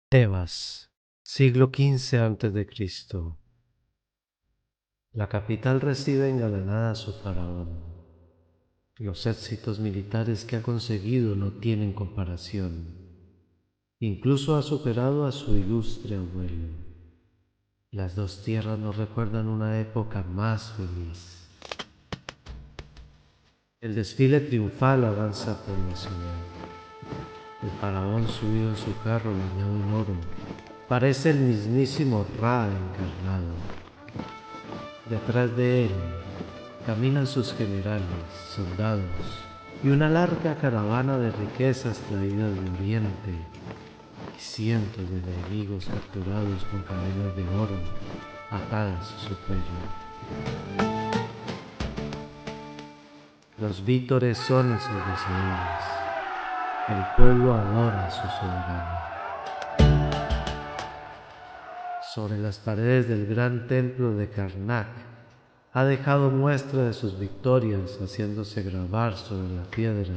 Tebas, siglo XV a.C. La capital recibe engalanada a su faraón. Los éxitos militares que ha conseguido no tienen comparación. Incluso ha superado a su ilustre abuelo. Las dos tierras nos recuerdan una época más feliz. El desfile triunfal avanza por la ciudad. El faraón subido en su carro bañado en oro parece el mismísimo Ra encarnado. Detrás de él caminan sus generales, soldados y una larga caravana de riquezas traídas de Oriente y cientos de enemigos capturados con cadenas de oro atadas a su cuello. Los vítores son ensordecedores. El pueblo adora a su soberano. Sobre las paredes del gran templo de Karnak ha dejado muestra de sus victorias, haciéndose grabar sobre la piedra,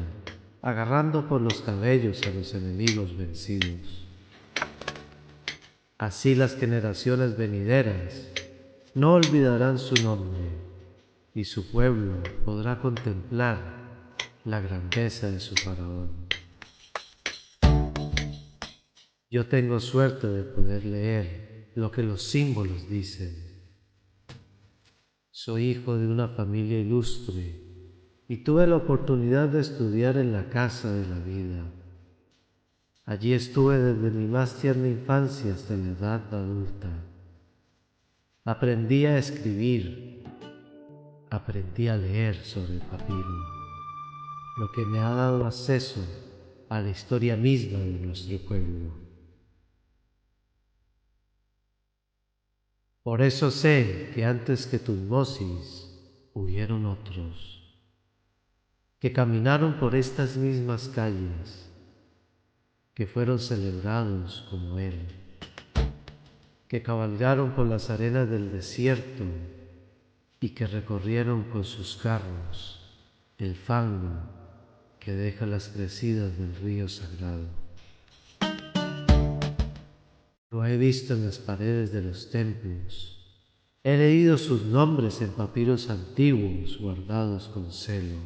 agarrando por los cabellos a los enemigos vencidos. Así las generaciones venideras no olvidarán su nombre y su pueblo podrá contemplar la grandeza de su faraón. Yo tengo suerte de poder leer lo que los símbolos dicen. Soy hijo de una familia ilustre y tuve la oportunidad de estudiar en la Casa de la Vida. Allí estuve desde mi más tierna infancia hasta la edad adulta. Aprendí a escribir, aprendí a leer sobre el papiro, lo que me ha dado acceso a la historia misma de nuestro pueblo. Por eso sé que antes que Tutmosis hubieron otros, que caminaron por estas mismas calles, que fueron celebrados como él, que cabalgaron por las arenas del desierto y que recorrieron con sus carros el fango que deja las crecidas del río sagrado. Lo he visto en las paredes de los templos. He leído sus nombres en papiros antiguos guardados con celo.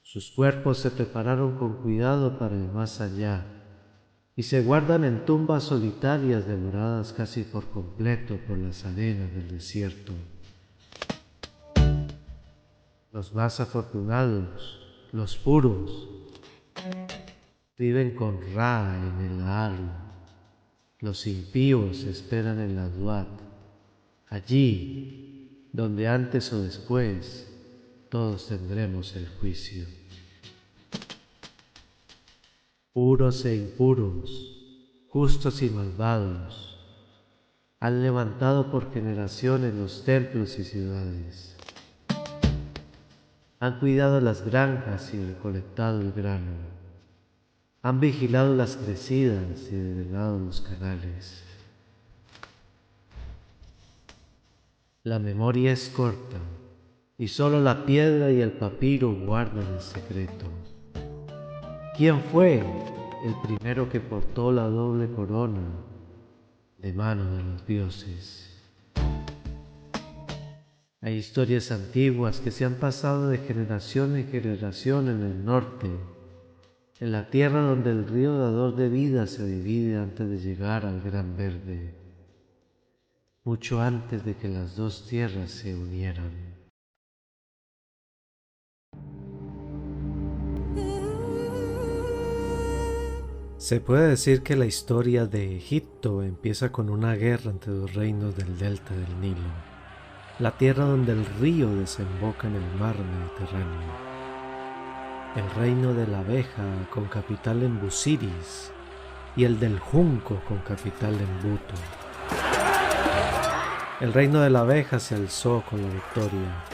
Sus cuerpos se prepararon con cuidado para el más allá y se guardan en tumbas solitarias devoradas casi por completo por las arenas del desierto. Los más afortunados, los puros, viven con Ra en el Aalu. Los impíos esperan en la Duat, allí donde antes o después todos tendremos el juicio. Puros e impuros, justos y malvados, han levantado por generaciones los templos y ciudades. Han cuidado las granjas y recolectado el grano. Han vigilado las crecidas y develado los canales. La memoria es corta y solo la piedra y el papiro guardan el secreto. ¿Quién fue el primero que portó la doble corona de mano de los dioses? Hay historias antiguas que se han pasado de generación en generación en el norte, en la tierra donde el río dador de vida se divide antes de llegar al Gran Verde, mucho antes de que las dos tierras se unieran. Se puede decir que la historia de Egipto empieza con una guerra entre dos reinos del delta del Nilo, la tierra donde el río desemboca en el mar Mediterráneo. El reino de la abeja con capital en Busiris y el del junco con capital en Buto. El reino de la abeja se alzó con la victoria,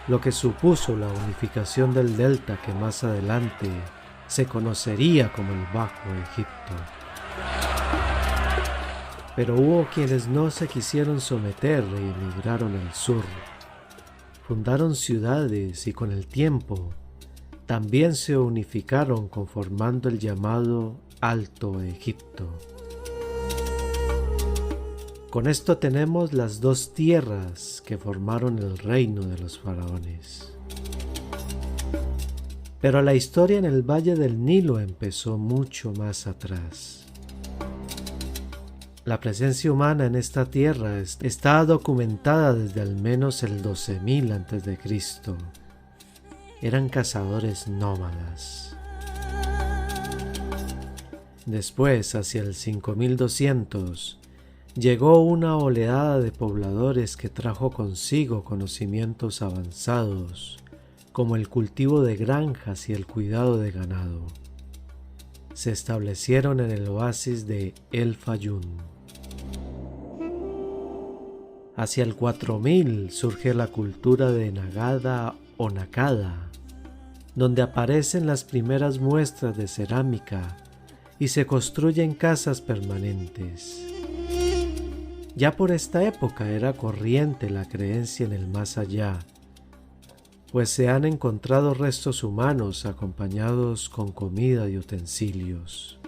lo que supuso la unificación del delta que más adelante se conocería como el Bajo Egipto. Pero hubo quienes no se quisieron someter e emigraron al sur. Fundaron ciudades y con el tiempo también se unificaron conformando el llamado Alto Egipto. Con esto tenemos las dos tierras que formaron el reino de los faraones. Pero la historia en el Valle del Nilo empezó mucho más atrás. La presencia humana en esta tierra está documentada desde al menos el 12.000 a.C. Eran cazadores nómadas. Después, hacia el 5200, llegó una oleada de pobladores que trajo consigo conocimientos avanzados, como el cultivo de granjas y el cuidado de ganado. Se establecieron en el oasis de El Fayum. Hacia el 4000 surge la cultura de Nagada o Nakada, donde aparecen las primeras muestras de cerámica y se construyen casas permanentes. Ya por esta época era corriente la creencia en el más allá, pues se han encontrado restos humanos acompañados con comida y utensilios.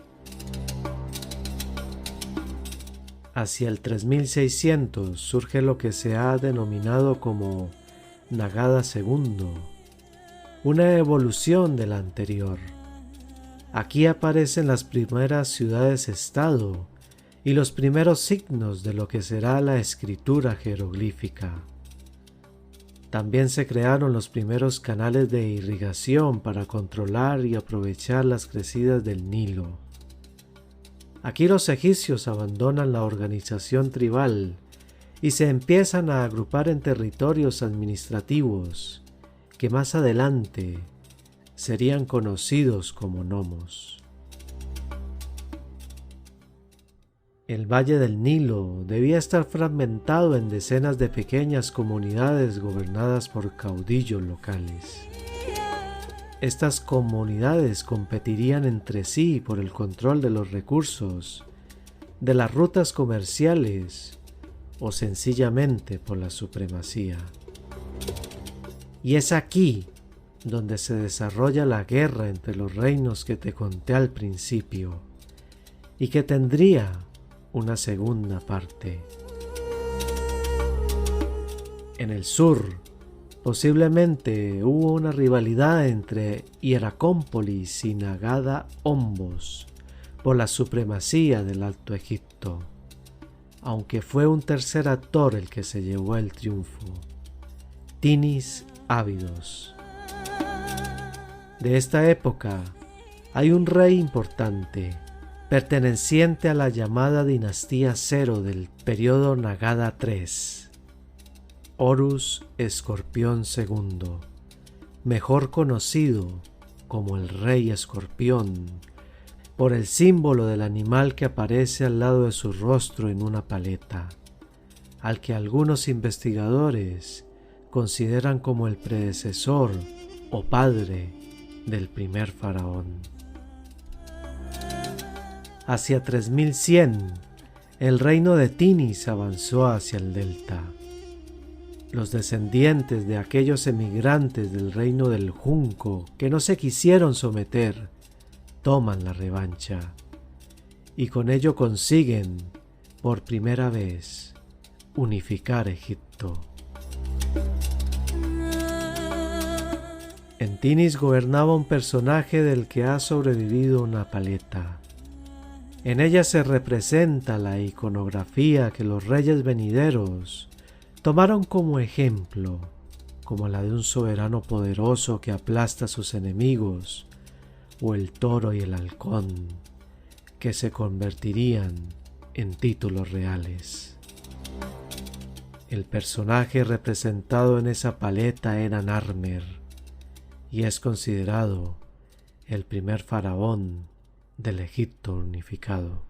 Hacia el 3600 surge lo que se ha denominado como Nagada II, una evolución de la anterior. Aquí aparecen las primeras ciudades-estado y los primeros signos de lo que será la escritura jeroglífica. También se crearon los primeros canales de irrigación para controlar y aprovechar las crecidas del Nilo. Aquí los egipcios abandonan la organización tribal y se empiezan a agrupar en territorios administrativos que más adelante serían conocidos como nomos. El Valle del Nilo debía estar fragmentado en decenas de pequeñas comunidades gobernadas por caudillos locales. Estas comunidades competirían entre sí por el control de los recursos, de las rutas comerciales o sencillamente por la supremacía. Y es aquí donde se desarrolla la guerra entre los reinos que te conté al principio y que tendría una segunda parte. En el sur, posiblemente hubo una rivalidad entre Hieracómpolis y Nagada Ombos por la supremacía del Alto Egipto, aunque fue un tercer actor el que se llevó el triunfo: Tinis Ávidos. De esta época hay un rey importante, perteneciente a la llamada dinastía Cero del periodo Nagada III, Horus Escorpión II, mejor conocido como el Rey Escorpión, por el símbolo del animal que aparece al lado de su rostro en una paleta, al que algunos investigadores consideran como el predecesor o padre del primer faraón. Hacia 3100, el reino de Tinis avanzó hacia el delta. Los descendientes de aquellos emigrantes del reino del Junco que no se quisieron someter toman la revancha y con ello consiguen, por primera vez, unificar Egipto. En Tinis gobernaba un personaje del que ha sobrevivido una paleta. En ella se representa la iconografía que los reyes venideros tomaron como ejemplo, como la de un soberano poderoso que aplasta a sus enemigos, o el toro y el halcón, que se convertirían en títulos reales. El personaje representado en esa paleta era Narmer, y es considerado el primer faraón del Egipto unificado.